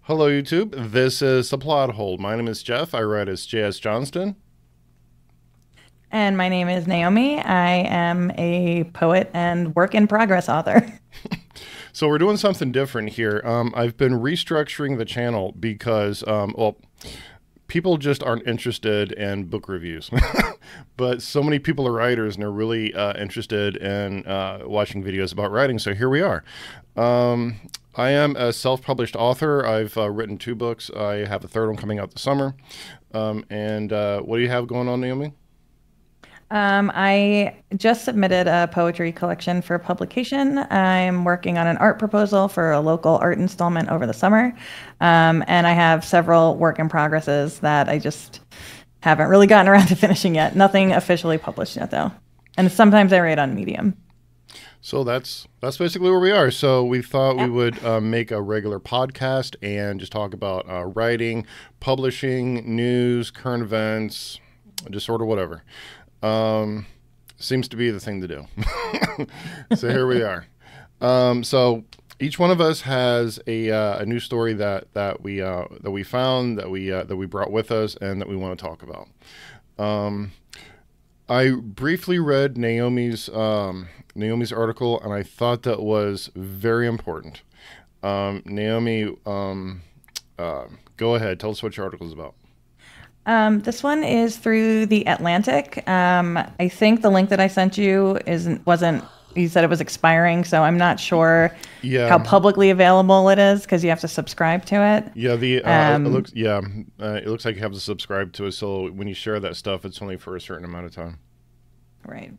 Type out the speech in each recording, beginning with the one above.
Hello, YouTube. This is The Plot Hole. My name is Jeff. I write as J.S. Johnston. And my name is Naomi. I am a poet and work in progress author. So we're doing something different here. I've been restructuring the channel because, people just aren't interested in book reviews. But so many people are writers and are really interested in watching videos about writing. So here we are. I am a self-published author. I've written 2 books. I have a third one coming out this summer. And what do you have going on, Naomi? I just submitted a poetry collection for publication. I'm working on an art proposal for a local art installment over the summer. And I have several work in progresses that I just haven't really gotten around to finishing yet. Nothing officially published yet, though. And sometimes I write on Medium. So that's basically where we are. So we thought we Yep. would make a regular podcast and just talk about writing, publishing, news, current events, just sort of whatever. Seems to be the thing to do. So here we are. So each one of us has a new story that we found that we brought with us and that we want to talk about. I briefly read Naomi's article, and I thought that was very important. Naomi, go ahead. Tell us what your article is about. This one is through The Atlantic. I think the link that I sent you wasn't. You said it was expiring, so I'm not sure how Yeah, publicly available it is because you have to subscribe to it. yeah. Um, It looks like you have to subscribe to it. So when you share that stuff, it's only for a certain amount of time. right.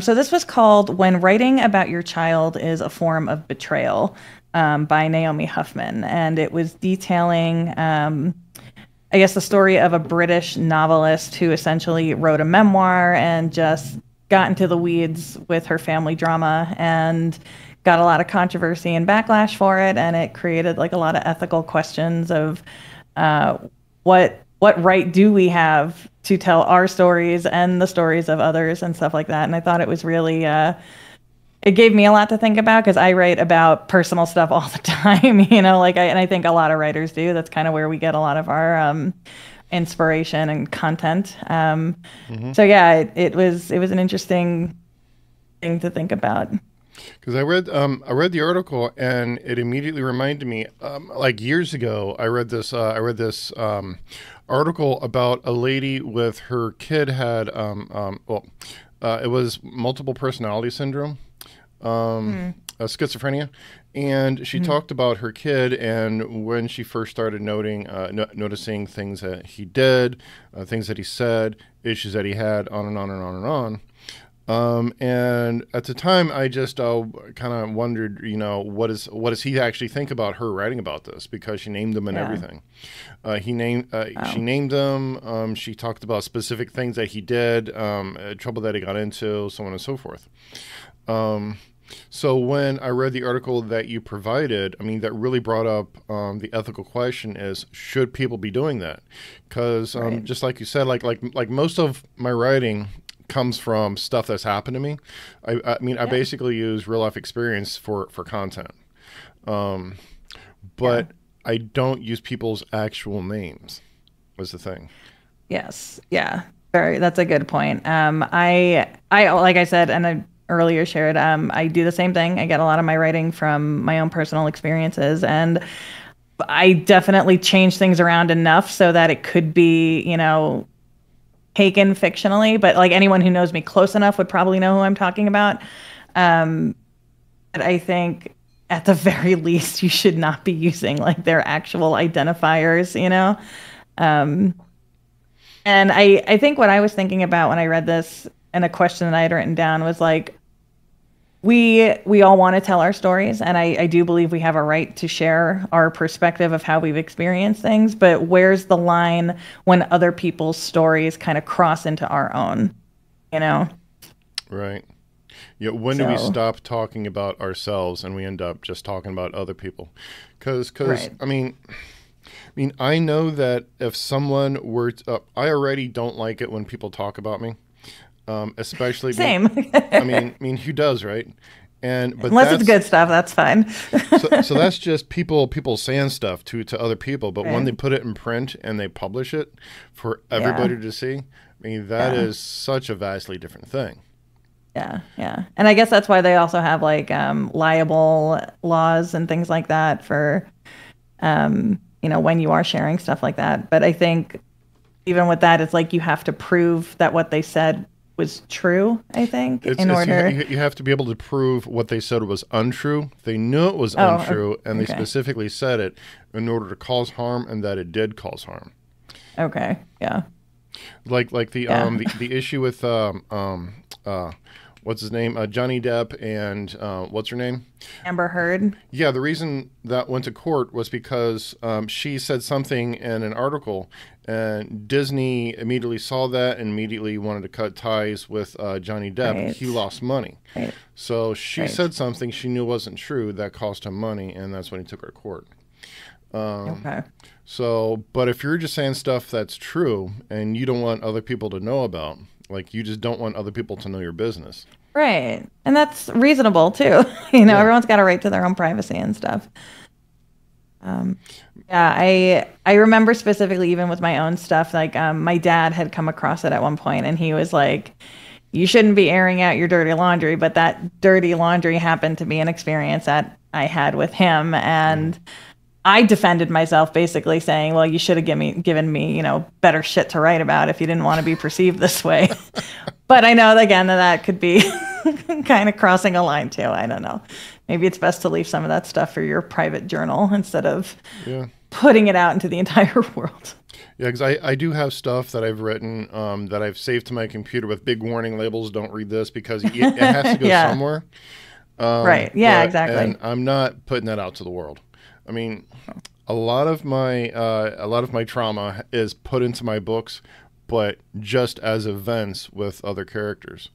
So this was called "When Writing About Your Child is a Form of Betrayal" by Naomi Huffman, and it was detailing. I guess the story of a British novelist who essentially wrote a memoir and just got into the weeds with her family drama and got a lot of controversy and backlash for it, and it created like a lot of ethical questions of uh, what right do we have to tell our stories and the stories of others and stuff like that. And I thought it was really it gave me a lot to think about because I write about personal stuff all the time, and I think a lot of writers do. That's kind of where we get a lot of our inspiration and content. Hmm. So yeah, it was an interesting thing to think about. Because I read the article, and it immediately reminded me, like years ago, I read this article about a lady with her kid had it was multiple personality syndrome, Mm, schizophrenia, and she mhm. talked about her kid and when she first started noticing things that he did, things that he said, issues that he had, on and on and on and on. And at the time, I just kind of wondered, what does he actually think about her writing about this? Because she named him and Yeah. everything. She Wow. named him. She talked about specific things that he did, trouble that he got into, so on and so forth. Um, so when I read the article that you provided, I mean, that really brought up the ethical question: is should people be doing that? Because Right. just like you said, like most of my writing comes from stuff that's happened to me. I mean, I Yep. basically use real life experience for content, um, Yeah. but I don't use people's actual names. Was the thing. Yes. Yeah. Very. That's a good point. I like I said, and I earlier shared, I do the same thing. I get a lot of my writing from my own personal experiences, and I definitely change things around enough so that it could be, taken fictionally. But like anyone who knows me close enough would probably know who I'm talking about. Um, but I think at the very least, you should not be using like their actual identifiers. Um, And I think what I was thinking about when I read this and a question that I had written down was like, we all want to tell our stories, and I do believe we have a right to share our perspective of how we've experienced things, but where's the line when other people's stories kind of cross into our own, you know? Right. Yeah. When do we So, stop talking about ourselves and we end up just talking about other people? Because right. I mean, I know that if someone were, I already don't like it when people talk about me, especially. Same. I mean, who does, right? But Unless it's good stuff, that's fine. so that's just people saying stuff to other people. But when Right. they put it in print and they publish it for everybody to see, I mean, that Yeah. is such a vastly different thing. Yeah, yeah. And I guess that's why they also have like liable laws and things like that for when you are sharing stuff like that. But I think even with that, it's like you have to prove that what they said was true, I think, in order. You have to be able to prove what they said was untrue. They knew it was Oh, untrue, and they okay. specifically said it in order to cause harm, and that it did cause harm. Okay. Yeah. Like the Yeah. the issue with what's his name, Johnny Depp, and what's her name? Amber Heard. Yeah, the reason that went to court was because she said something in an article, and Disney immediately saw that and immediately wanted to cut ties with Johnny Depp. Right. He lost money. Right. So she Right. said something she knew wasn't true that cost him money, and that's when he took her to court. Okay. So, but if you're just saying stuff that's true and you don't want other people to know about, like you just don't want other people to know your business. Right. And that's reasonable too. Yeah. Everyone's got a right to their own privacy and stuff. Yeah, I remember specifically even with my own stuff, like my dad had come across it at one point and he was like, you shouldn't be airing out your dirty laundry, but that dirty laundry happened to be an experience that I had with him. And I defended myself basically saying, well, you should have given me, better shit to write about if you didn't want to be perceived this way. But I know, again, that could be kind of crossing a line too. I don't know. Maybe it's best to leave some of that stuff for your private journal instead of putting it out into the entire world. Yeah, because I do have stuff that I've written that I've saved to my computer with big warning labels. Don't read this because it has to go somewhere. Right. Yeah, exactly. And I'm not putting that out to the world. I mean, a lot of my trauma is put into my books, but just as events with other characters,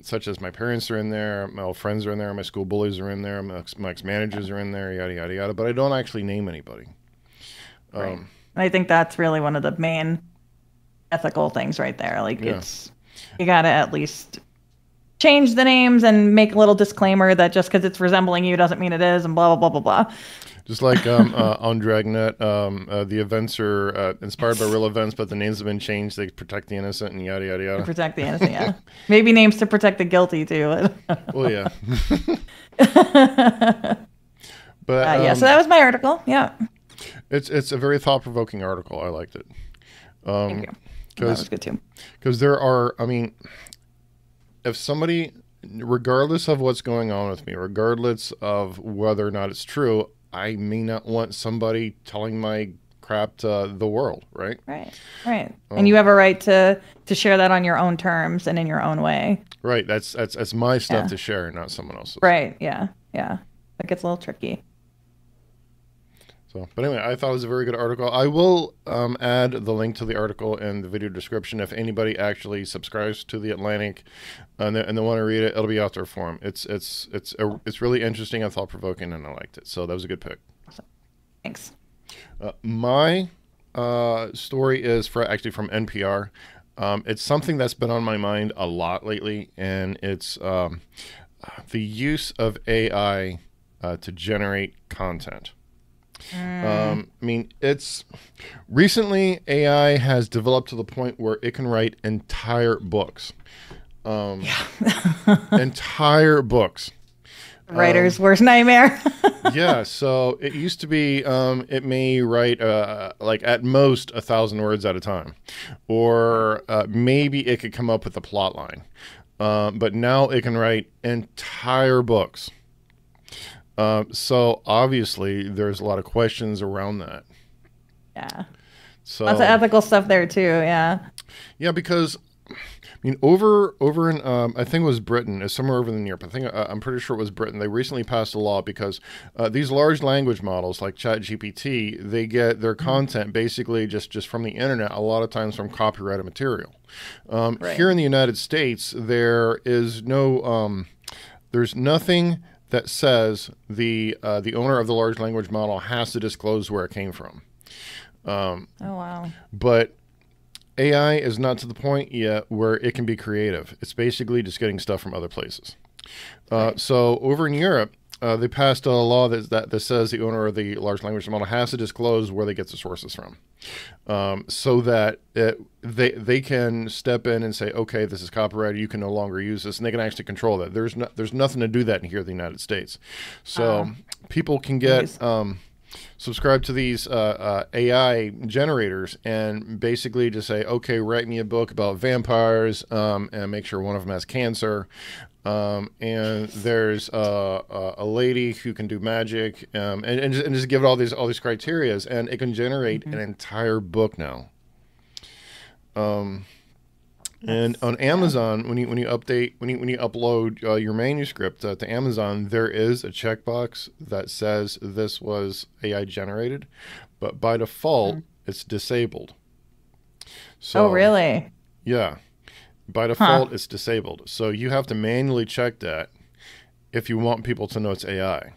such as my parents are in there, my old friends are in there, my school bullies are in there, my ex-managers are in there, yada yada yada. But I don't actually name anybody. Right. And I think that's really one of the main ethical things right there. Like you got to at least change the names and make a little disclaimer that just because it's resembling you doesn't mean it is, and blah, blah, blah, blah, blah. Just like on Dragnet, the events are inspired by real events, but the names have been changed. They protect the innocent and yada, yada, yada. To protect the innocent, yeah. Maybe names to protect the guilty, too. Well, yeah. But yeah, so that was my article. Yeah. It's a very thought-provoking article. I liked it. Thank you. That was good, too. Because there are, I mean, if somebody, regardless of what's going on with me, regardless of whether or not it's true, I may not want somebody telling my crap to the world, right? Right. And you have a right to share that on your own terms and in your own way. Right. That's my stuff to share, not someone else's. Right. Yeah. Yeah. That gets a little tricky. So, but anyway, I thought it was a very good article. I will add the link to the article in the video description. If anybody actually subscribes to the Atlantic and they want to read it, it'll be out there for them. It's really interesting and thought provoking, and I liked it. So that was a good pick. Thanks. My story is actually from NPR. It's something that's been on my mind a lot lately, and it's the use of AI to generate content. I mean, recently AI has developed to the point where it can write entire books. Entire books. Writer's worst nightmare. Yeah, so it used to be it may write like at most 1,000 words at a time, or maybe it could come up with a plot line. But now it can write entire books. So obviously there's a lot of questions around that. Yeah. So lots of ethical stuff there too. Yeah. Yeah, because I mean, over in I think it was Britain, it's somewhere over in Europe. I'm pretty sure it was Britain. They recently passed a law because these large language models like ChatGPT, they get their content basically just from the internet. A lot of times from copyrighted material. Here in the United States, there is no there's nothing that says the owner of the large language model has to disclose where it came from. Oh wow! But AI is not to the point yet where it can be creative. It's basically just getting stuff from other places. So over in Europe, they passed a law that says the owner of the large language model has to disclose where they get the sources from, so that they can step in and say, okay, this is copyrighted, you can no longer use this, and they can actually control that. There's nothing to do that in here in the United States. So people can get subscribe to these AI generators and basically just say, okay, write me a book about vampires, and make sure one of them has cancer. And there's a lady who can do magic, and just give it all these criterias, and it can generate an entire book now. And on Amazon, when you upload your manuscript to Amazon, there is a checkbox that says this was AI generated, but by default it's disabled. So, oh, really? Yeah. By default, it's disabled. So you have to manually check that if you want people to know it's AI.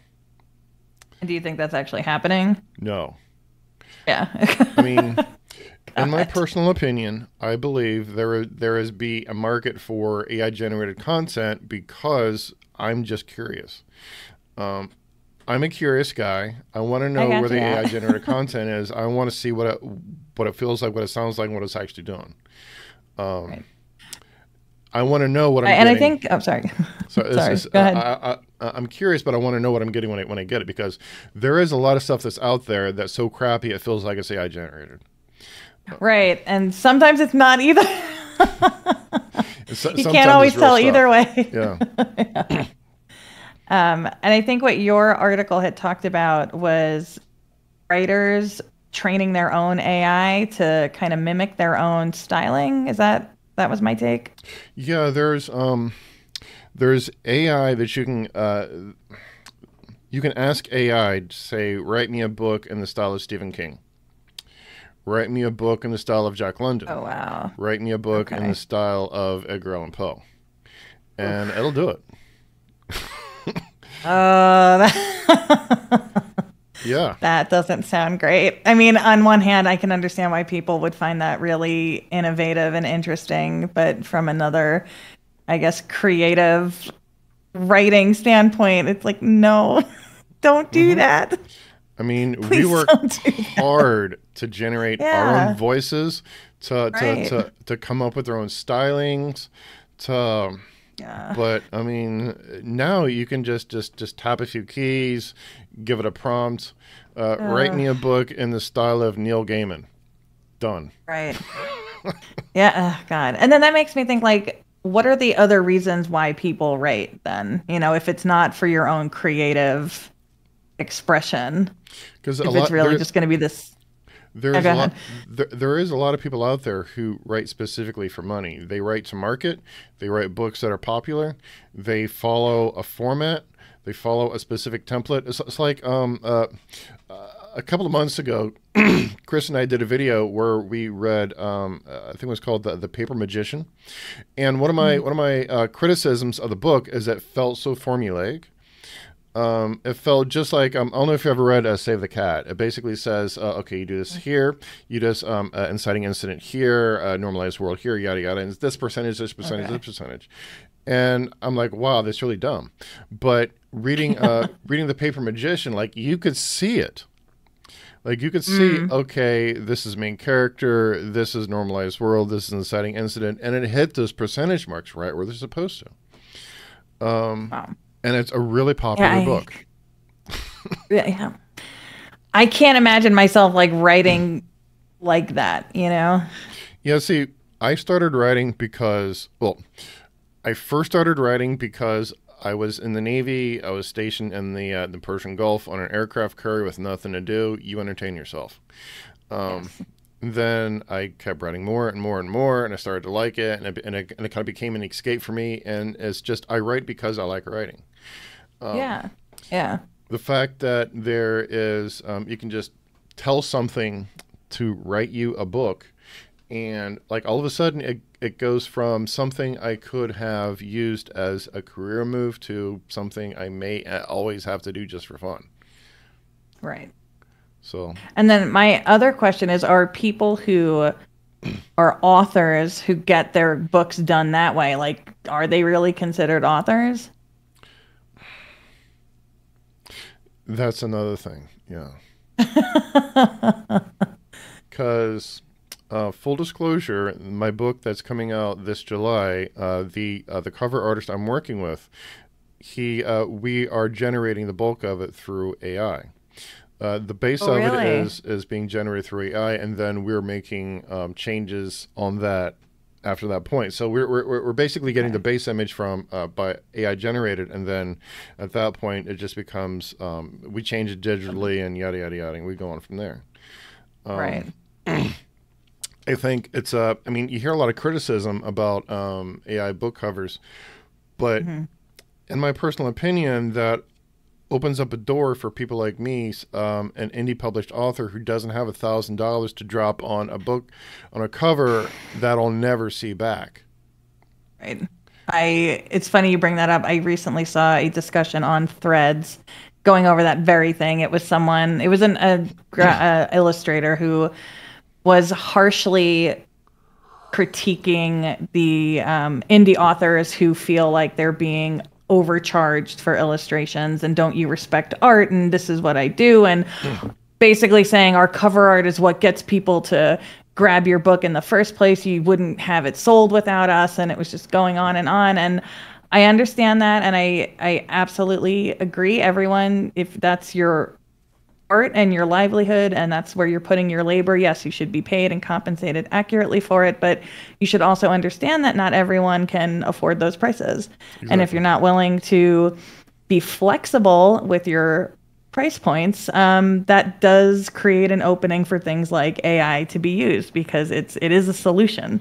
And do you think that's actually happening? No. Yeah. I mean, in my personal opinion, I believe there is a market for AI generated content because I'm just curious. I'm a curious guy. I want to know where the AI generated content is. I want to see what it feels like, what it sounds like, and what it's actually doing. Right. I want to know what I'm getting. And I think, oh, sorry. Sorry, go ahead. I'm curious, but I want to know what I'm getting when I get it, because there is a lot of stuff that's out there that's so crappy it feels like it's AI generated. Right, and sometimes it's not either. You can't always tell either way. Yeah. Yeah. And I think what your article had talked about was writers training their own AI to kind of mimic their own styling. That was my take? Yeah, there's AI that you can ask AI to say, write me a book in the style of Stephen King. Write me a book in the style of Jack London. Oh, wow. Write me a book in the style of Edgar Allan Poe. And it'll do it. Yeah. That doesn't sound great. I mean, on one hand, I can understand why people would find that really innovative and interesting, but from another, I guess, creative writing standpoint, it's like, no, don't do that. I mean, we work hard to generate our own voices, to come up with our own stylings, but I mean, now you can just tap a few keys, give it a prompt, write me a book in the style of Neil Gaiman. Done. Right. Yeah. God. And then that makes me think, like, what are the other reasons why people write then? You know, if it's not for your own creative expression, because it's really just going to be this. There is a lot of people out there who write specifically for money. They write to market. They write books that are popular. They follow a format. They follow a specific template. It's like a couple of months ago, Chris and I did a video where we read, I think it was called the Paper Magician, and one of my criticisms of the book is that it felt so formulaic. It felt just like, I don't know if you ever read Save the Cat. It basically says, okay, you do this here, you just inciting incident here, normalized world here, yada yada, and this percentage, this percentage. And I'm like, wow, that's really dumb. But reading the Paper Magician, like, you could see it. Like, you could see, okay, this is main character, this is normalized world, this is inciting incident, and it hit those percentage marks right where they're supposed to. Wow. And it's a really popular book. Yeah. I can't imagine myself, like, writing like that, you know? Yeah, see, I started writing because, I first started writing because I was in the Navy. I was stationed in the Persian Gulf on an aircraft carrier with nothing to do. You entertain yourself. Then I kept writing more and more and more, and I started to like it, and it kind of became an escape for me. And it's just, I write because I like writing. Yeah. The fact that there is, you can just tell something to write you a book, and like all of a sudden it goes from something I could have used as a career move to something I may always have to do just for fun. Right. So. And then my other question is, are people who are authors who get their books done that way, like, are they really considered authors? That's another thing. Yeah. Because full disclosure, my book that's coming out this July, the cover artist I'm working with, we are generating the bulk of it through AI. The base Oh, of it really? is being generated through AI, and then we're making changes on that after that point. So we're basically getting the Okay. base image from by AI generated, and then at that point it just becomes we change it digitally and yada yada yada, and we go on from there. Right. I think it's I mean, you hear a lot of criticism about AI book covers, but Hmm. in my personal opinion, that opens up a door for people like me, an indie published author who doesn't have $1,000 to drop on a book on a cover that I'll never see back. Right. It's funny you bring that up. I recently saw a discussion on Threads going over that very thing. It was someone, it was a illustrator who was harshly critiquing the indie authors who feel like they're being overcharged for illustrations and don't you respect art and this is what I do, and basically saying our cover art is what gets people to grab your book in the first place. You wouldn't have it sold without us, and it was just going on and on. And I understand that, and I absolutely agree. Everyone, if that's your art and your livelihood and that's where you're putting your labor, yes, you should be paid and compensated accurately for it, but you should also understand that not everyone can afford those prices. And if Exactly. you're not willing to be flexible with your price points, that does create an opening for things like AI to be used, because it is a solution.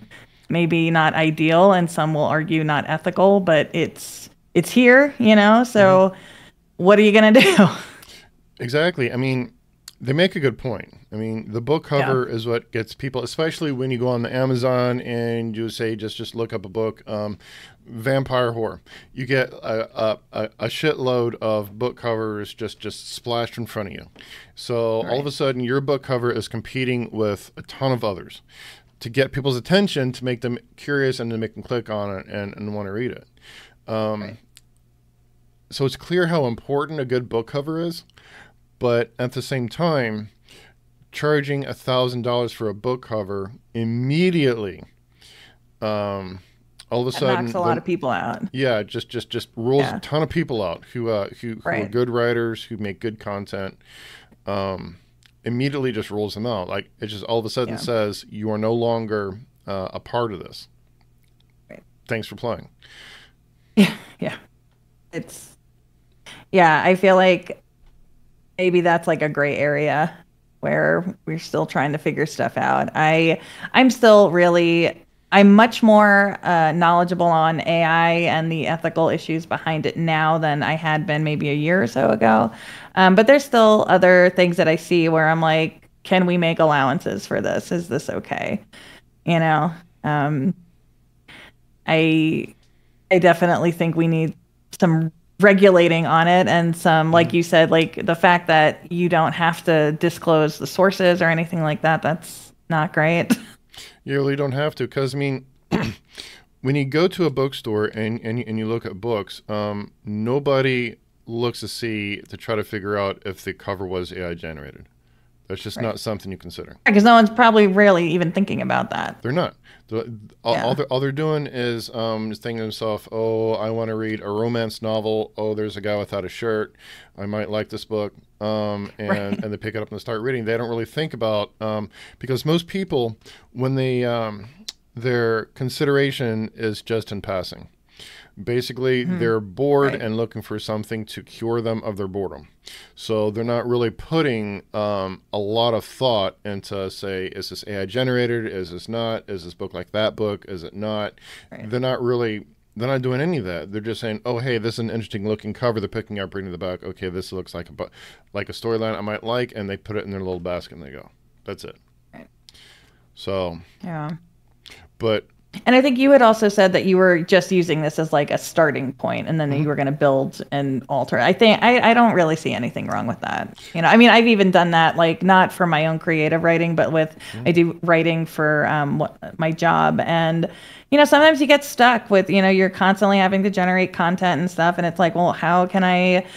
Maybe not ideal, and some will argue not ethical, but it's here, you know? Hmm. So what are you gonna do? Exactly. I mean, they make a good point. I mean, the book Yeah. cover is what gets people, especially when you go on the Amazon and you say just look up a book, vampire horror. You get a shitload of book covers just splashed in front of you. So all of Right. a sudden, your book cover is competing with a ton of others to get people's attention, to make them curious and to make them click on it and want to read it. Right. So it's clear how important a good book cover is, but at the same time, charging $1,000 for a book cover immediately, all of a That knocks sudden, a lot of people out. yeah, just rolls a Yeah. ton of people out who are Right. good writers, who make good content. Immediately just rolls them out. Like it just all of a sudden Yeah. says you are no longer a part of this. Right. Thanks for playing. Yeah. Yeah. It's yeah, I feel like maybe that's like a gray area where we're still trying to figure stuff out. I'm still really I'm much more knowledgeable on AI and the ethical issues behind it now than I had been maybe a year or so ago. But there's still other things that I see where I'm like, can we make allowances for this? Is this okay? You know, um, I I definitely think we need some regulating on it, and some, like Mhm. you said, like the fact that you don't have to disclose the sources or anything like that. That's not great. You really don't have to, because I mean, when you go to a bookstore and you look at books, nobody looks to try to figure out if the cover was AI generated. That's just Right. not something you consider. Because no one's probably really even thinking about that. They're not. Yeah. All they're doing is just thinking to themselves, oh, I want to read a romance novel. Oh, there's a guy without a shirt. I might like this book. Right. And they pick it up and start reading. They don't really think about, because most people, when they, their consideration is just in passing. Basically, Mhm. they're bored Right. and looking for something to cure them of their boredom. So they're not really putting a lot of thought into, say, is this AI generated? Is this not? Is this book like that book? Is it not? Right. They're not doing any of that. They're just saying, oh, hey, this is an interesting looking cover. They're picking up, reading the back. Okay, this looks like like a storyline I might like, and they put it in their little basket and they go. That's it. Right. So, Yeah. but And I think you had also said that you were just using this as like a starting point, and then you mhm, were going to build and alter. I think I don't really see anything wrong with that. You know, I mean, I've even done that, like not for my own creative writing, but with I mhm, do writing for my job, and sometimes you get stuck with you're constantly having to generate content and stuff, and it's like, well, how can I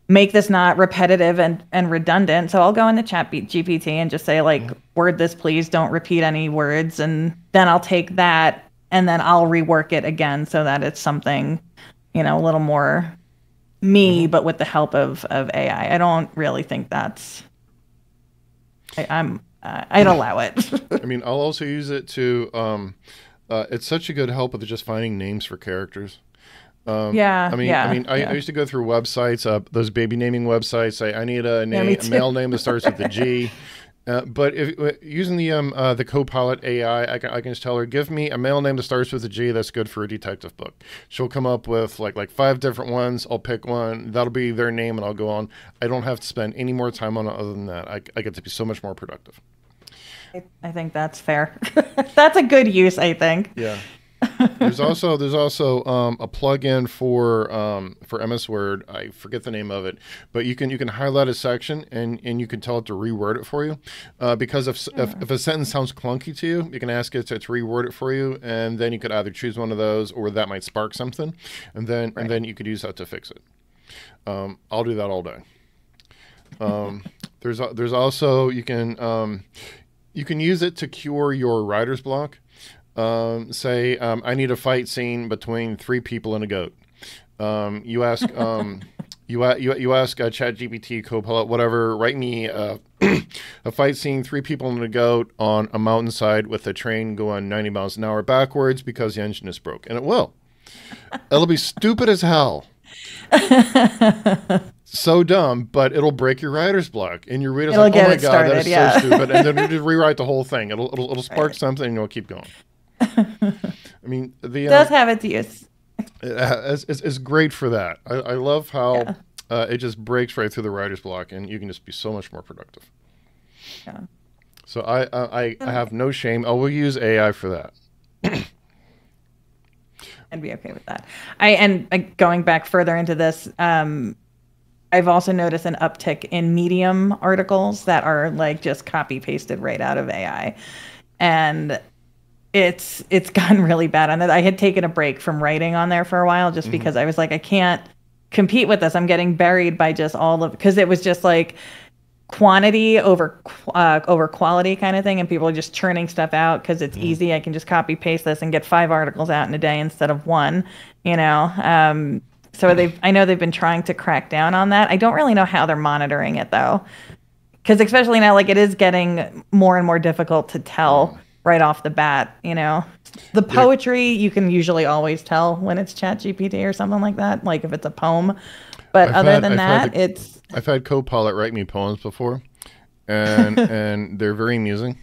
make this not repetitive and redundant. So I'll go into GPT and just say like, word this, please don't repeat any words. And then I'll take that and then I'll rework it again so that it's something, a little more me, but with the help of AI. I don't really think that's, I'd allow it. I mean, I'll also use it to, it's such a good help with just finding names for characters. I used to go through websites, those baby naming websites. I need a male name that starts with a G. But if using the Copilot AI, I can just tell her, give me a male name that starts with a G that's good for a detective book. She'll come up with like 5 different ones. I'll pick one. That'll be their name, and I'll go on. I don't have to spend any more time on it other than that. I get to be so much more productive. I think that's fair. That's a good use, I think. Yeah. There's also a plugin for MS Word. I forget the name of it, but you can highlight a section and you can tell it to reword it for you. Because if a sentence sounds clunky to you, you can ask it to reword it for you, and then you could either choose one of those, or that might spark something, and then you could use that to fix it. I'll do that all day. There's also you can use it to cure your writer's block. Say, I need a fight scene between 3 people and a goat. You ask ChatGPT, Copilot, whatever, write me a fight scene, 3 people and a goat on a mountainside with a train going 90 miles an hour backwards because the engine is broke. And it will. It'll be stupid as hell. So dumb, but it'll break your writer's block, and your reader's like, "Oh my god, that is so stupid!" And then you rewrite the whole thing. It'll spark something, and you'll keep going. I mean, it does have its use. It's great for that. I love how it just breaks right through the writer's block, and you can just be so much more productive. Yeah. So I have no shame. I will use AI for that. I'd be okay with that. Going back further into this, I've also noticed an uptick in Medium articles that are like just copy pasted right out of AI, and it's gotten really bad on it. I had taken a break from writing on there for a while just because I was like, I can't compete with this. I'm getting buried by just because it was just like quantity over quality kind of thing, and people are just churning stuff out because it's easy. I can just copy paste this and get 5 articles out in a day instead of 1. So I know they've been trying to crack down on that. I don't really know how they're monitoring it though, because especially now, like, it is getting more and more difficult to tell right off the bat. The poetry you can usually always tell when it's ChatGPT or something like that, like if it's a poem. But I've had Copilot write me poems before, and they're very amusing.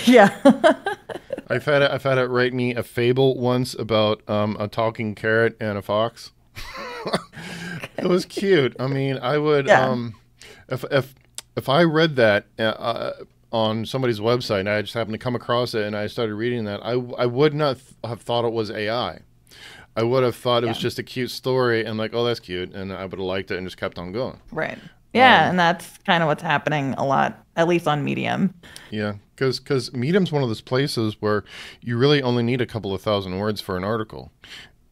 Yeah. I've had it write me a fable once about a talking carrot and a fox. It was cute. I mean, I would if I read that on somebody's website and I just happened to come across it and I started reading that, I would not have thought it was AI. I would have thought it was just a cute story and like, oh, that's cute, and I would have liked it and just kept on going. Right. Yeah, and that's kind of what's happening a lot, at least on Medium. Yeah, because Medium's one of those places where you really only need a couple of thousand words for an article,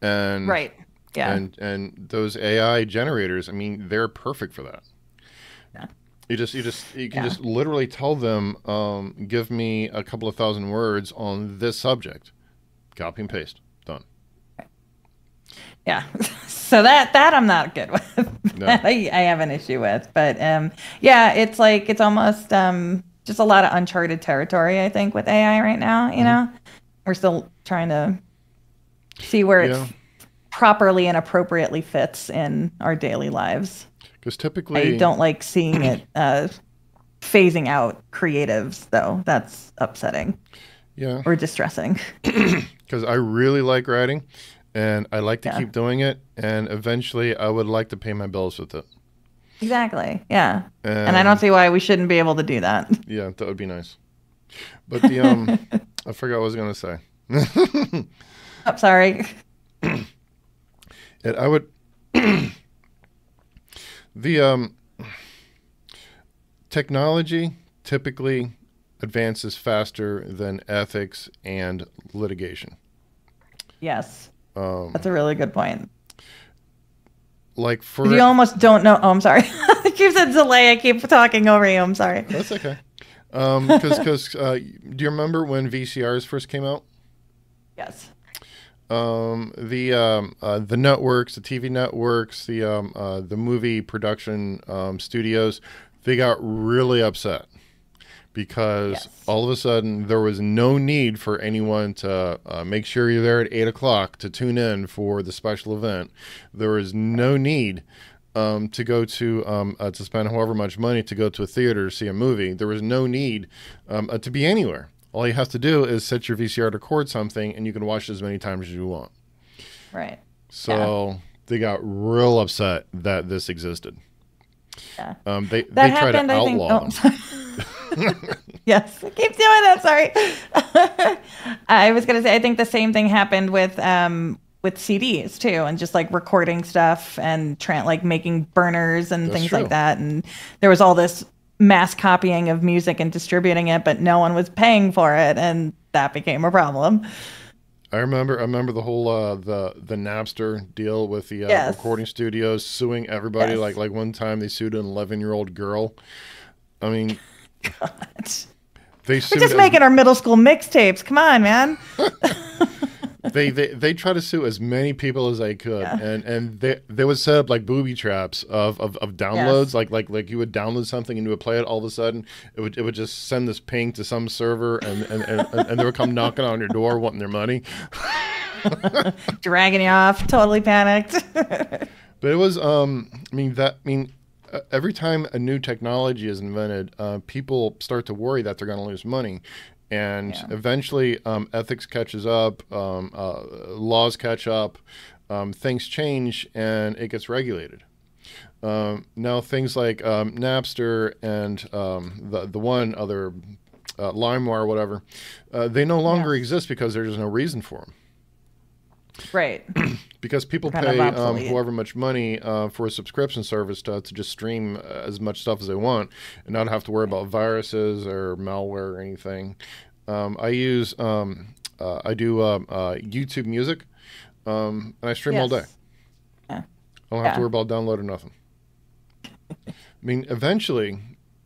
and right, yeah, and those AI generators, I mean, they're perfect for that. Yeah, you can just literally tell them, give me a couple of thousand words on this subject, copy and paste, done. Yeah, so that I'm not good with. No. I have an issue with, but it's like it's almost just a lot of uncharted territory, I think, with AI right now. We're still trying to see where it properly and appropriately fits in our daily lives. Because typically, I don't like seeing it phasing out creatives, though. That's upsetting. Yeah, or distressing. Because I really like writing. And I like to keep doing it, and eventually I would like to pay my bills with it. Exactly, yeah. And I don't see why we shouldn't be able to do that. Yeah, that would be nice. But the I forgot what I was going to say. Oh, sorry. I would the technology typically advances faster than ethics and litigation. Yes. That's a really good point. like for You almost don't know. Oh, I'm sorry. It keeps a delay. I keep talking over you. I'm sorry. That's okay. Because do you remember when VCRs first came out? Yes. The networks, the TV networks, the movie production studios, they got really upset because all of a sudden there was no need for anyone to make sure you're there at 8 o'clock to tune in for the special event. There was no need to go to spend however much money to go to a theater to see a movie. There was no need to be anywhere. All you have to do is set your VCR to record something, and you can watch it as many times as you want. Right. So they got real upset that this existed. Yeah. They tried to outlaw them. Yes, I keep doing that. Sorry. I was gonna say I think the same thing happened with CDs too, and just like recording stuff and like making burners and things like that. And there was all this mass copying of music and distributing it, but no one was paying for it, and that became a problem. I remember the whole the Napster deal with the recording studios suing everybody. Like one time they sued an 11-year-old girl. I mean, God. We're just making our middle school mixtapes. Come on, man. They try to sue as many people as they could, and they would set up like booby traps of downloads. Like you would download something and you would play it. All of a sudden, it would just send this ping to some server, and they would come knocking on your door wanting their money, dragging you off, totally panicked. But it was every time a new technology is invented, people start to worry that they're going to lose money. And eventually ethics catches up, laws catch up, things change, and it gets regulated. Now things like Napster and the one other, LimeWire or whatever, they no longer exist because there's no reason for them. Right. Because people pay however much money for a subscription service to just stream as much stuff as they want and not have to worry about viruses or malware or anything. I do YouTube Music, and I stream all day. Yeah. I don't have to worry about download or nothing. I mean, eventually,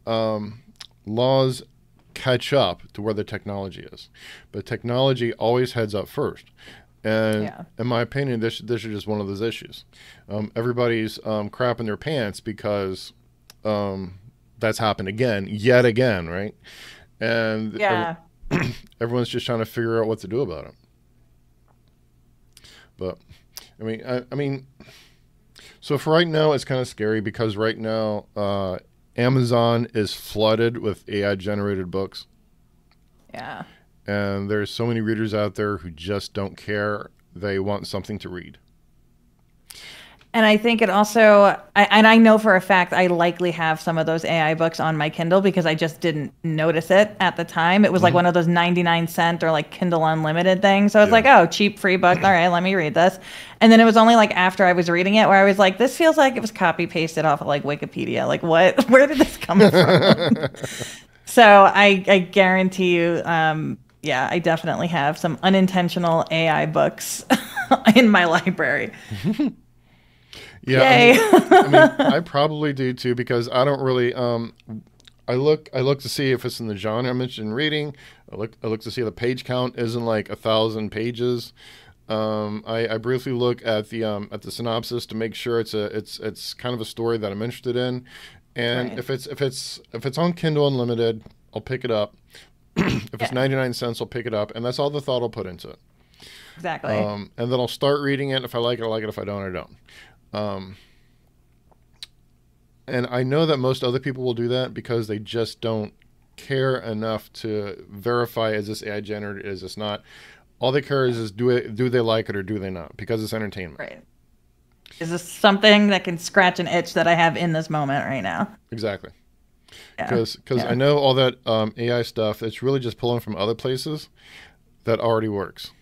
laws catch up to where the technology is, but technology always heads up first. And in my opinion, this is just one of those issues. Everybody's crapping their pants because that's happened yet again, right? And everyone's just trying to figure out what to do about it. But I mean, so for right now, it's kind of scary because right now, Amazon is flooded with AI generated books. Yeah. And there's so many readers out there who just don't care. They want something to read. And I think it also, I know for a fact I likely have some of those AI books on my Kindle because I just didn't notice it at the time. It was like one of those 99-cent or like Kindle Unlimited things. So I was like, oh, cheap free book. All right, let me read this. And then it was only like after I was reading it where I was like, this feels like it was copy pasted off of like Wikipedia. Like what? Where did this come from? So I guarantee you, I definitely have some unintentional AI books in my library. Yeah, I probably do too because I don't really. I look to see if it's in the genre I'm interested in reading. I look to see if the page count isn't like 1,000 pages. I briefly look at the synopsis to make sure it's kind of a story that I'm interested in, and if it's on Kindle Unlimited, I'll pick it up. If it's 99 cents, I'll pick it up, and that's all the thought I'll put into it. Exactly. And then I'll start reading it. If I like it, I like it. If I don't, I don't. And I know that most other people will do that because they just don't care enough to verify, is this AI generated, is this not? All they care is do they like it or do they not? Because it's entertainment. Right. Is this something that can scratch an itch that I have in this moment right now? Exactly. Because I know all that AI stuff, it's really just pulling from other places that already works.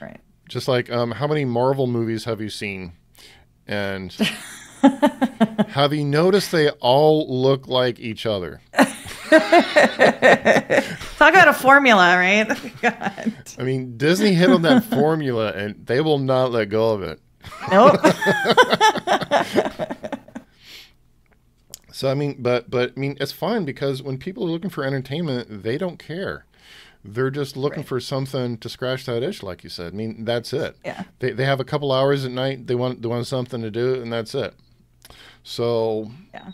Right. Just like how many Marvel movies have you seen? And have you noticed they all look like each other? Talk about a formula, right? God. I mean, Disney hit on that formula, and they will not let go of it. Nope. So I mean, but I mean, it's fine because when people are looking for entertainment, they don't care. They're just looking Right. for something to scratch that itch, like you said. I mean, that's it. Yeah. They have a couple hours at night. They want something to do, and that's it. So Yeah.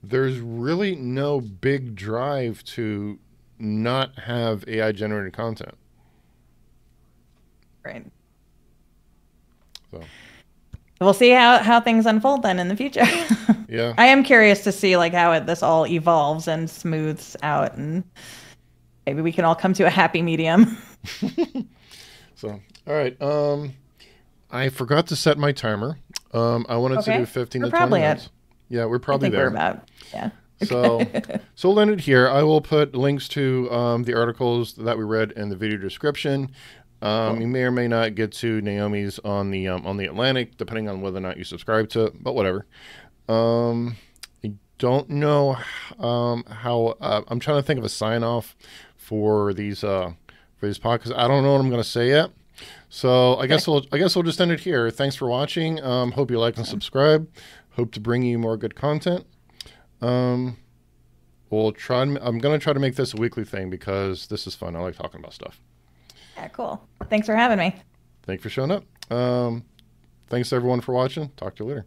there's really no big drive to not have AI generated content. Right. So We'll see how things unfold then in the future. yeah. I am curious to see like how this all evolves and smooths out, and maybe we can all come to a happy medium. So all right. I forgot to set my timer. I wanted to Okay. do 15 We're to 20 probably minutes. at, Yeah, we're I probably think there. we're about, yeah. So, so we'll end it here. I will put links to the articles that we read in the video description. Cool. You may or may not get to Naomi's on the Atlantic, depending on whether or not you subscribe to it. But whatever. I don't know how. I'm trying to think of a sign off for these podcasts. I don't know what I'm going to say yet. So I guess we'll just end it here. Thanks for watching. Hope you like and subscribe. Hope to bring you more good content. We'll try. I'm going to try to make this a weekly thing because this is fun. I like talking about stuff. Yeah, cool. Thanks for having me. Thanks for showing up. Thanks everyone for watching. Talk to you later.